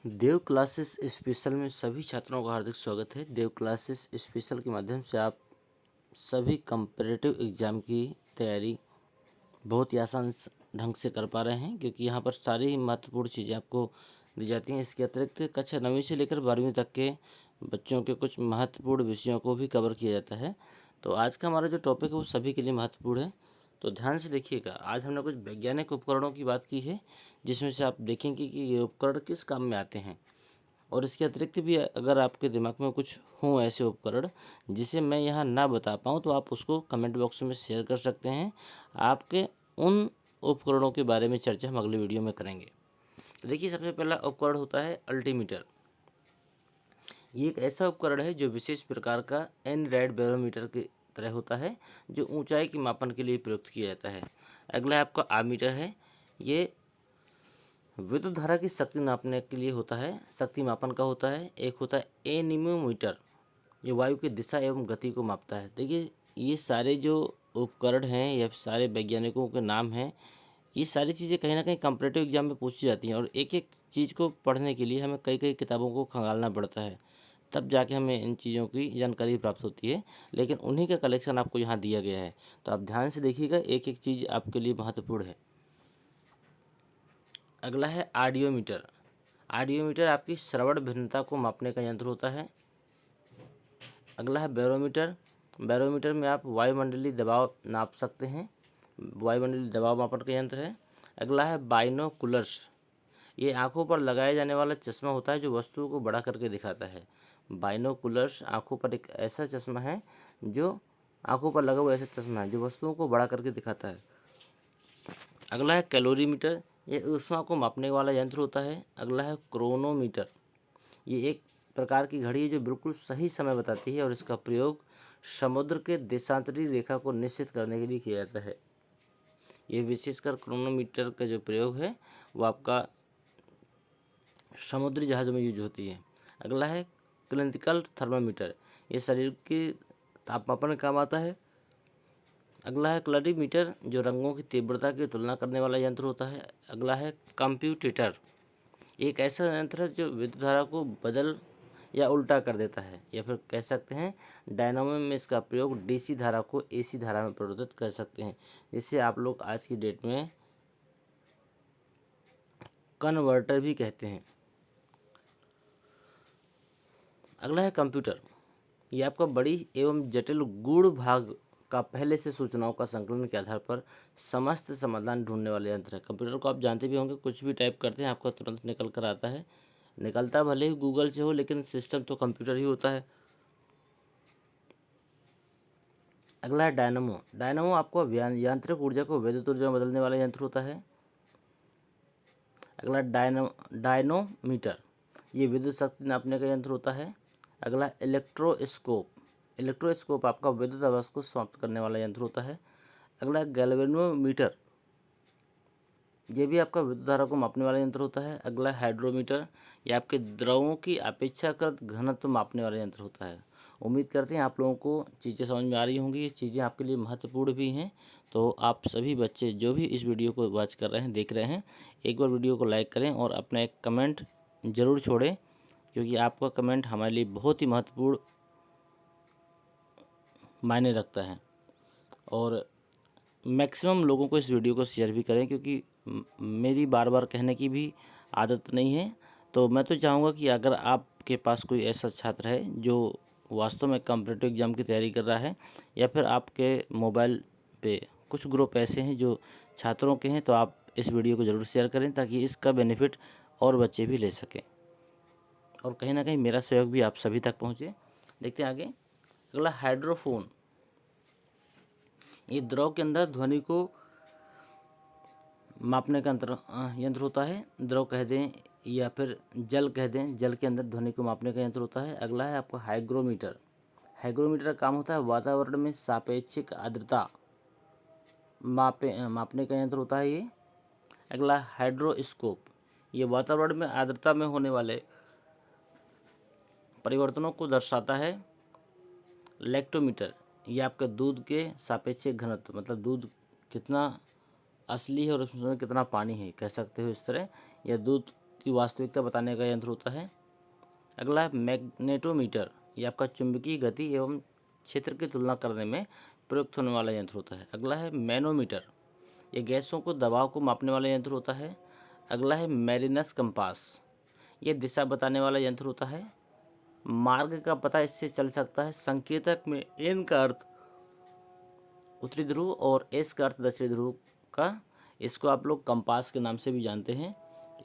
देव classes special में सभी छात्रों का हार्दिक स्वागत है। देव क्लासेस स्पेशल के माध्यम से आप सभी कम्पिटिटिव एग्ज़ाम की तैयारी बहुत ही आसान ढंग से कर पा रहे हैं, क्योंकि यहाँ पर सारी महत्वपूर्ण चीज़ें आपको दी जाती हैं। इसके अतिरिक्त कक्षा 9वीं से लेकर 12वीं तक के बच्चों के कुछ महत्वपूर्ण विषयों को भी कवर किया जाता है। तो आज का हमारा जो टॉपिक है वो सभी के लिए महत्वपूर्ण है, तो ध्यान से देखिएगा। आज हमने कुछ वैज्ञानिक उपकरणों की बात की है, जिसमें से आप देखेंगे कि ये उपकरण किस काम में आते हैं। और इसके अतिरिक्त भी अगर आपके दिमाग में कुछ हों ऐसे उपकरण जिसे मैं यहाँ ना बता पाऊँ, तो आप उसको कमेंट बॉक्स में शेयर कर सकते हैं। आपके उन उपकरणों के बारे में चर्चा हम अगले वीडियो में करेंगे। तो देखिए, सबसे पहला उपकरण होता है अल्टीमीटर। ये एक ऐसा उपकरण है जो विशेष प्रकार का एनराइड बैरोमीटर की तरह होता है, जो ऊंचाई के मापन के लिए प्रयुक्त किया जाता है। अगला आपका आमीटर है। ये विद्युत धारा की शक्ति नापने के लिए होता है, शक्ति मापन का होता है। एक होता है एनीमोमीटर, ये वायु की दिशा एवं गति को मापता है। देखिए, ये सारे जो उपकरण हैं या सारे वैज्ञानिकों के नाम हैं, ये सारी चीज़ें कहीं ना कहीं कॉम्पिटिटिव एग्जाम में पूछी जाती हैं, और एक एक चीज़ को पढ़ने के लिए हमें कई कई किताबों को खंगालना पड़ता है, तब जाके हमें इन चीज़ों की जानकारी प्राप्त होती है। लेकिन उन्हीं का कलेक्शन आपको यहाँ दिया गया है, तो आप ध्यान से देखिएगा, एक एक चीज़ आपके लिए महत्वपूर्ण है। अगला है ऑडियोमीटर। ऑडियोमीटर आपकी श्रवण भिन्नता को मापने का यंत्र होता है। अगला है बैरोमीटर। बैरोमीटर में आप वायुमंडलीय दबाव नाप सकते हैं, वायुमंडलीय दबाव मापन का यंत्र है। अगला है बाइनोकुलर्स। ये आंखों पर लगाया जाने वाला चश्मा होता है जो वस्तुओं को बड़ा करके दिखाता है। बाइनोकुलर्स आंखों पर एक ऐसा चश्मा है जो आंखों पर लगा हुआ ऐसा चश्मा है जो वस्तुओं को बड़ा करके दिखाता है। अगला है कैलोरीमीटर। ये ऊष्मा को मापने वाला यंत्र होता है। अगला है क्रोनोमीटर। ये एक प्रकार की घड़ी है जो बिल्कुल सही समय बताती है, और इसका प्रयोग समुद्र के देशांतरी रेखा को निश्चित करने के लिए किया जाता है। ये विशेषकर क्रोनोमीटर का जो प्रयोग है वो आपका समुद्री जहाज़ों में यूज होती है। अगला है क्लिनिकल थर्मामीटर। ये शरीर के तापमापन में काम आता है। अगला है कलरीमीटर, जो रंगों की तीव्रता की तुलना करने वाला यंत्र होता है। अगला है कंप्यूटेटर। एक ऐसा यंत्र है जो विद्युत धारा को बदल या उल्टा कर देता है, या फिर कह सकते हैं डायनामो में इसका प्रयोग डीसी धारा को एसी धारा में परिवर्तित कर सकते हैं, जिसे आप लोग आज की डेट में कन्वर्टर भी कहते हैं। अगला है कंप्यूटर। ये आपका बड़ी एवं जटिल गूढ़ भाग का पहले से सूचनाओं का संकलन के आधार पर समस्त समाधान ढूंढने वाले यंत्र है। कंप्यूटर को आप जानते भी होंगे, कुछ भी टाइप करते हैं आपका तुरंत निकल कर आता है। निकलता भले ही गूगल से हो, लेकिन सिस्टम तो कंप्यूटर ही होता है। अगला है डायनमो। डायनमो आपको यांत्रिक ऊर्जा को विद्युत ऊर्जा में बदलने वाला यंत्र होता है। अगला डायनोमीटर। ये विद्युत शक्ति नापने का यंत्र होता है। अगला इलेक्ट्रोस्कोप। इलेक्ट्रोस्कोप आपका विद्युत आवेश को समाप्त करने वाला यंत्र होता है। अगला गैल्वेनोमीटर। ये भी आपका विद्युत धारा को मापने वाला यंत्र होता है। अगला हाइड्रोमीटर। ये आपके द्रवों की अपेक्षाकृत घनत्व मापने वाला यंत्र होता है। उम्मीद करते हैं आप लोगों को चीज़ें समझ में आ रही होंगी। ये चीज़ें आपके लिए महत्वपूर्ण भी हैं, तो आप सभी बच्चे जो भी इस वीडियो को वॉच कर रहे हैं, देख रहे हैं, एक बार वीडियो को लाइक करें और अपना एक कमेंट ज़रूर छोड़ें, क्योंकि आपका कमेंट हमारे लिए बहुत ही महत्वपूर्ण मायने रखता है। और मैक्सिमम लोगों को इस वीडियो को शेयर भी करें, क्योंकि मेरी बार बार कहने की भी आदत नहीं है। तो मैं तो चाहूँगा कि अगर आपके पास कोई ऐसा छात्र है जो वास्तव में कॉम्पिटिटिव एग्जाम की तैयारी कर रहा है, या फिर आपके मोबाइल पे कुछ ग्रुप ऐसे हैं जो छात्रों के हैं, तो आप इस वीडियो को ज़रूर शेयर करें, ताकि इसका बेनिफिट और बच्चे भी ले सकें, और कहीं ना कहीं मेरा सहयोग भी आप सभी तक पहुँचे। देखते हैं आगे। अगला हाइड्रोफोन। ये द्रव के अंदर ध्वनि को मापने का यंत्र होता है। द्रव कह दें या फिर जल कह दें, जल के अंदर ध्वनि को मापने का यंत्र होता है। अगला है आपका हाइग्रोमीटर। हाइग्रोमीटर का काम होता है वातावरण में सापेक्षिक आर्द्रता मापने का यंत्र होता है ये। अगला हाइड्रोस्कोप। ये वातावरण में आर्द्रता में होने वाले परिवर्तनों को दर्शाता है। लैक्टोमीटर। ये आपका दूध के सापेक्षिक घनत्व, मतलब दूध कितना असली है और उसमें कितना पानी है, कह सकते हो इस तरह। या दूध की वास्तविकता बताने का यंत्र होता है। अगला है मैग्नेटोमीटर, ये आपका चुंबकीय गति एवं क्षेत्र की तुलना करने में प्रयुक्त होने वाला यंत्र होता है। अगला है मैनोमीटर, ये गैसों को दबाव को मापने वाला यंत्र होता है। अगला है मैरिनस कंपास, ये दिशा बताने वाला यंत्र होता है। मार्ग का पता इससे चल सकता है। संकेतक में एन का अर्थ उत्तरी ध्रुव और एस का अर्थ दक्षिणी ध्रुव का, इसको आप लोग कंपास के नाम से भी जानते हैं।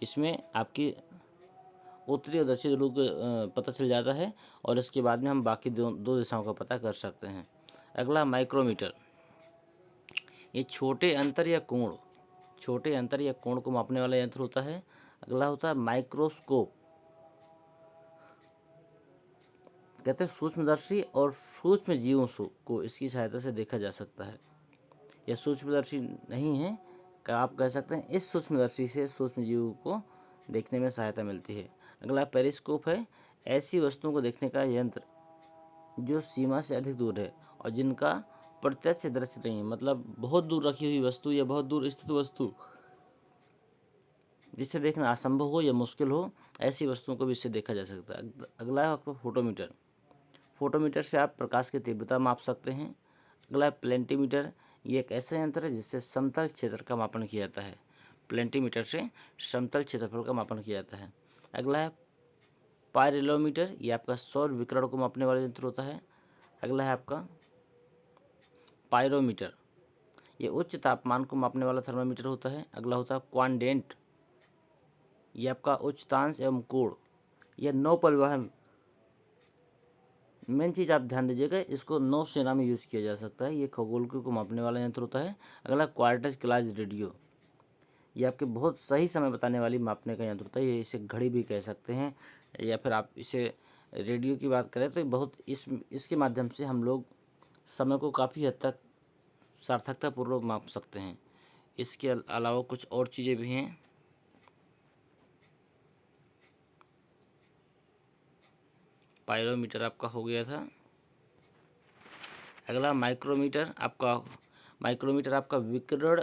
इसमें आपकी उत्तरी और दक्षिणी ध्रुव पता चल जाता है और इसके बाद में हम बाकी दो दिशाओं का पता कर सकते हैं। अगला माइक्रोमीटर, ये छोटे अंतर या कोण को मापने वाला यंत्र होता है। अगला होता है माइक्रोस्कोप, कहते हैं सूक्ष्मदर्शी और सूक्ष्म जीवों को इसकी सहायता से देखा जा सकता है। यह सूक्ष्मदर्शी नहीं है, आप कह सकते हैं इस सूक्ष्मदर्शी से सूक्ष्म जीवों को देखने में सहायता मिलती है। अगला पेरिस्कोप है, ऐसी वस्तुओं को देखने का यंत्र जो सीमा से अधिक दूर है और जिनका प्रत्यक्ष दृश्य नहीं है, मतलब बहुत दूर रखी हुई वस्तु या बहुत दूर स्थित वस्तु जिसे देखना असंभव हो या मुश्किल हो, ऐसी वस्तुओं को भी इससे देखा जा सकता है। अगला है आपका फोटोमीटर, फोटोमीटर से आप प्रकाश की तीव्रता माप सकते हैं। अगला है प्लेंटीमीटर, ये एक ऐसा यंत्र है जिससे समतल क्षेत्र का मापन किया जाता है। प्लेंटीमीटर से समतल क्षेत्रफल का मापन किया जाता है। अगला है पायरोमीटर, ये आपका सौर विकिरण को मापने वाला यंत्र होता है। अगला है आपका पायरोमीटर, ये उच्च तापमान को मापने वाला थर्मामीटर होता है। अगला होता है क्वाड्रेंट, ये आपका उच्चतांश एवं कोण, यह नौ परिवहन, मेन चीज़ आप ध्यान दीजिएगा, इसको नौसेना में यूज़ किया जा सकता है। ये खगोलकी को मापने वाला यंत्र होता है। अगला क्वार्टर क्लास रेडियो, ये आपके बहुत सही समय बताने वाली मापने का यंत्र होता है। ये इसे घड़ी भी कह सकते हैं, या फिर आप इसे रेडियो की बात करें तो बहुत इसके माध्यम से हम लोग समय को काफ़ी हद तक सार्थकतापूर्वक माप सकते हैं। इसके अलावा कुछ और चीज़ें भी हैं। पायरोमीटर आपका हो गया था। अगला माइक्रोमीटर आपका विकिरण,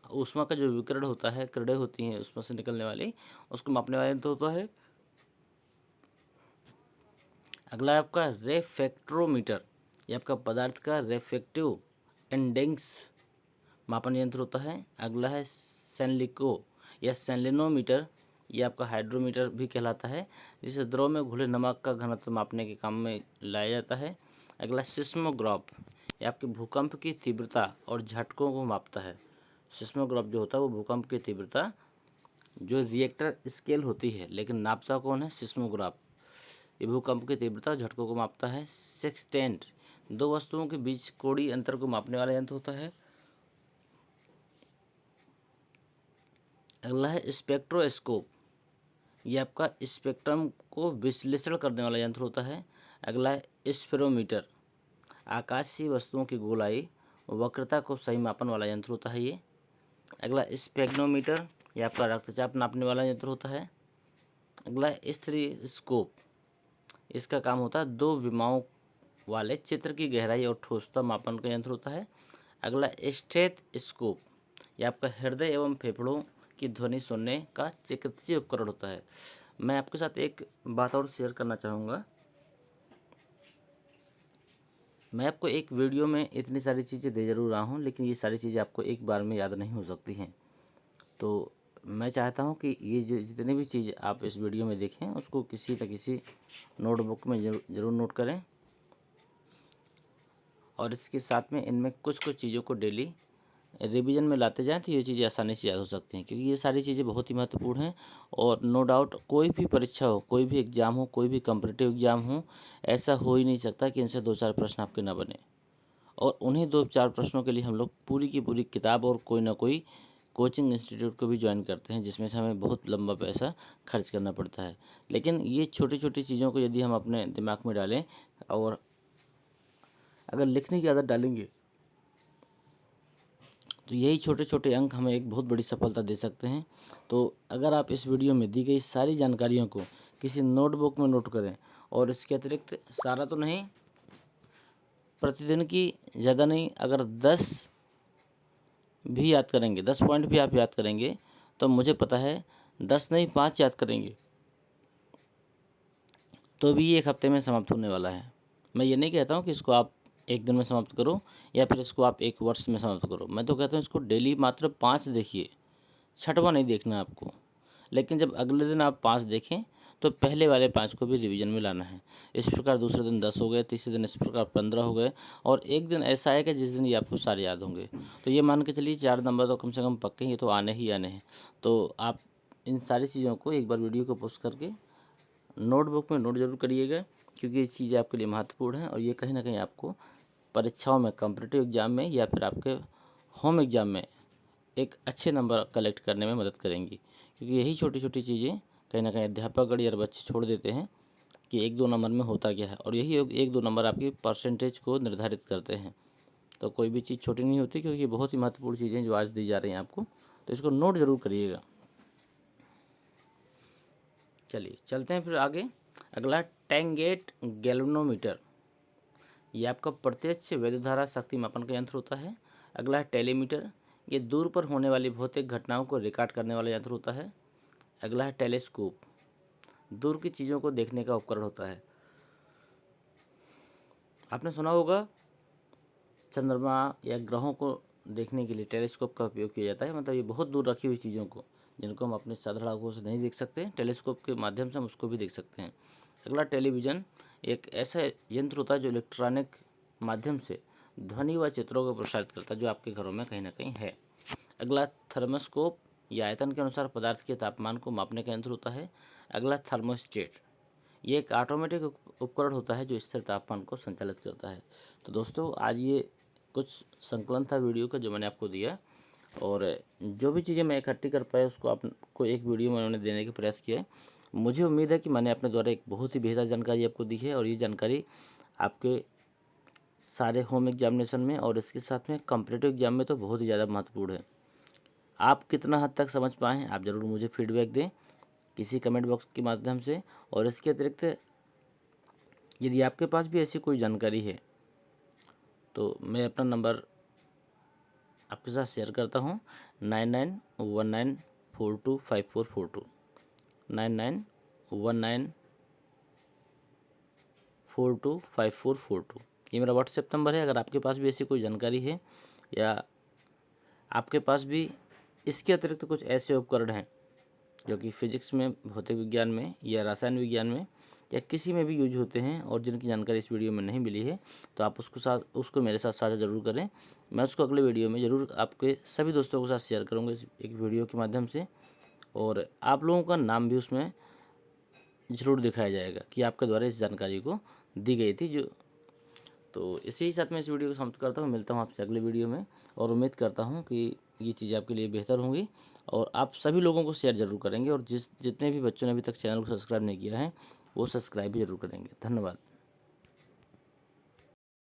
ऊष्मा का जो विकिरण होता है, किरणें होती हैं उसमें से निकलने वाली, उसको मापने वाला यंत्र होता है। अगला है आपका रेफ्रेक्टोमीटर, ये आपका पदार्थ का रेफ्रेक्टिव इंडेक्स मापन यंत्र होता है। अगला है सेनलिको या सेलेनोमीटर, ये आपका हाइड्रोमीटर भी कहलाता है, जिसे द्रव में घुले नमक का घनत्व मापने के काम में लाया जाता है। अगला सिस्मोग्राफ, ये आपके भूकंप की तीव्रता और झटकों को मापता है। सिस्मोग्राफ जो होता है वो भूकंप की तीव्रता, जो रिएक्टर स्केल होती है, लेकिन नापता कौन है? सिस्मोग्राफ। ये भूकंप की तीव्रता और झटकों को मापता है। सेक्सटेंट, दो वस्तुओं के बीच कोणीय अंतर को मापने वाला यंत्र होता है। अगला है स्पेक्ट्रोस्कोप, ये आपका स्पेक्ट्रम को विश्लेषण करने वाला यंत्र होता है। अगला है स्फेरोमीटर, आकाशीय वस्तुओं की गोलाई वक्रता को सही मापन वाला यंत्र होता है ये। अगला स्पेग्नोमीटर, ये आपका रक्तचाप नापने वाला यंत्र होता है। अगला है स्टेथोस्कोप, इसका काम होता है दो विमाओं वाले चित्र की गहराई और ठोसता मापन का यंत्र होता है। अगला स्टेथोस्कोप, ये आपका हृदय एवं फेफड़ों की ध्वनि सुनने का चिकित्सीय उपकरण होता है। मैं आपके साथ एक बात और शेयर करना चाहूँगा। मैं आपको एक वीडियो में इतनी सारी चीज़ें दे जरूर रहा हूँ, लेकिन ये सारी चीज़ें आपको एक बार में याद नहीं हो सकती हैं। तो मैं चाहता हूँ कि ये जो जितनी भी चीज़ आप इस वीडियो में देखें उसको किसी न किसी नोटबुक में ज़रूर नोट करें, और इसके साथ में इनमें कुछ कुछ चीज़ों को डेली रिवीजन में लाते जाएं तो ये चीज़ें आसानी से याद हो सकती हैं, क्योंकि ये सारी चीज़ें बहुत ही महत्वपूर्ण हैं। और नो डाउट कोई भी परीक्षा हो, कोई भी एग्ज़ाम हो, कोई भी कॉम्पिटिटिव एग्ज़ाम हो, ऐसा हो ही नहीं सकता कि इनसे 2-4 प्रश्न आपके ना बने। और उन्हीं 2-4 प्रश्नों के लिए हम लोग पूरी की पूरी किताब और कोई ना कोई कोचिंग इंस्टीट्यूट को भी ज्वाइन करते हैं, जिसमें से हमें बहुत लंबा पैसा खर्च करना पड़ता है। लेकिन ये छोटी छोटी चीज़ों को यदि हम अपने दिमाग में डालें और अगर लिखने की आदत डालेंगे तो यही छोटे छोटे अंक हमें एक बहुत बड़ी सफलता दे सकते हैं। तो अगर आप इस वीडियो में दी गई सारी जानकारियों को किसी नोटबुक में नोट करें, और इसके अतिरिक्त सारा तो नहीं, प्रतिदिन की ज़्यादा नहीं, अगर 10 भी याद करेंगे, 10 पॉइंट भी आप याद करेंगे, तो मुझे पता है 10 नहीं 5 याद करेंगे तो भी ये एक हफ्ते में समाप्त होने वाला है। मैं ये नहीं कहता हूँ कि इसको आप एक दिन में समाप्त करो या फिर इसको आप एक वर्ष में समाप्त करो। मैं तो कहता हूँ इसको डेली मात्र 5 देखिए, छठवां नहीं देखना आपको। लेकिन जब अगले दिन आप 5 देखें तो पहले वाले 5 को भी रिवीजन में लाना है। इस प्रकार दूसरे दिन 10 हो गए, तीसरे दिन इस प्रकार 15 हो गए और एक दिन ऐसा आएगा जिस दिन ये आपको सारे याद होंगे। तो ये मान के चलिए 4 नंबर तो कम से कम पक्के, ये तो आने ही आने हैं। तो आप इन सारी चीज़ों को एक बार वीडियो को पोस्ट करके नोटबुक में नोट जरूर करिएगा, क्योंकि ये चीज़ें आपके लिए महत्वपूर्ण हैं और ये कहीं ना कहीं आपको परीक्षाओं में, कॉम्पिटिटिव एग्जाम में या फिर आपके होम एग्ज़ाम में एक अच्छे नंबर कलेक्ट करने में मदद करेंगी। क्योंकि यही छोटी छोटी चीज़ें कहीं ना कहीं अध्यापक या बच्चे छोड़ देते हैं कि 1-2 नंबर में होता क्या है, और यही 1-2 नंबर आपकी परसेंटेज को निर्धारित करते हैं। तो कोई भी चीज़ छोटी नहीं होती, क्योंकि ये बहुत ही महत्वपूर्ण चीज़ें जो आज दी जा रही हैं आपको, तो इसको नोट ज़रूर करिएगा। चलिए चलते हैं फिर आगे। अगला टेंगेट गैल्वेनोमीटर, ये आपका प्रत्यक्ष वैद्युत धारा शक्ति मापन का यंत्र होता है। अगला है टेलीमीटर, ये दूर पर होने वाली भौतिक घटनाओं को रिकॉर्ड करने वाला यंत्र होता है। अगला है टेलीस्कोप, दूर की चीज़ों को देखने का उपकरण होता है। आपने सुना होगा चंद्रमा या ग्रहों को देखने के लिए टेलीस्कोप का उपयोग किया जाता है। मतलब ये बहुत दूर रखी हुई चीज़ों को, जिनको हम अपने साधारण आंखों से नहीं देख सकते, टेलीस्कोप के माध्यम से हम उसको भी देख सकते हैं। अगला टेलीविज़न, एक ऐसा यंत्र होता है जो इलेक्ट्रॉनिक माध्यम से ध्वनि व चित्रों को प्रसारित करता है, जो आपके घरों में कहीं ना कहीं है। अगला थर्मोस्कोप, या आयतन के अनुसार पदार्थ के तापमान को मापने का यंत्र होता है। अगला थर्मोस्टेट, ये एक ऑटोमेटिक उपकरण होता है जो स्थिर तापमान को संचालित करता है। तो दोस्तों आज ये कुछ संकलन था वीडियो का जो मैंने आपको दिया, और जो भी चीज़ें मैं इकट्ठी कर पाया उसको आपको एक वीडियो में मैंने देने का प्रयास किया है। मुझे उम्मीद है कि मैंने अपने द्वारा एक बहुत ही बेहतर जानकारी आपको दी है, और ये जानकारी आपके सारे होम एग्जामिनेशन में और इसके साथ में कॉम्पिटिटिव एग्जाम में तो बहुत ही ज़्यादा महत्वपूर्ण है। आप कितना हद तक समझ पाए हैं आप ज़रूर मुझे फीडबैक दें किसी कमेंट बॉक्स के माध्यम से। और इसके अतिरिक्त यदि आपके पास भी ऐसी कोई जानकारी है तो मैं अपना नंबर आपके साथ शेयर करता हूँ, 9919425442, 9919425442। ये मेरा व्हाट्सएप नंबर है। अगर आपके पास भी ऐसी कोई जानकारी है या आपके पास भी इसके अतिरिक्त कुछ ऐसे उपकरण हैं जो कि फिजिक्स में, भौतिक विज्ञान में या रसायन विज्ञान में या किसी में भी यूज होते हैं और जिनकी जानकारी इस वीडियो में नहीं मिली है, तो आप उसको मेरे साथ साझा ज़रूर करें। मैं उसको अगले वीडियो में ज़रूर आपके सभी दोस्तों के साथ शेयर करूँगा इस एक वीडियो के माध्यम से, और आप लोगों का नाम भी उसमें ज़रूर दिखाया जाएगा कि आपके द्वारा इस जानकारी को दी गई थी। जो तो इसी साथ मैं इस वीडियो को समाप्त करता हूँ। मिलता हूँ आपसे अगले वीडियो में, और उम्मीद करता हूँ कि ये चीज़ आपके लिए बेहतर होंगी और आप सभी लोगों को शेयर ज़रूर करेंगे, और जितने भी बच्चों ने अभी तक चैनल को सब्सक्राइब नहीं किया है वो सब्सक्राइब भी ज़रूर करेंगे। धन्यवाद।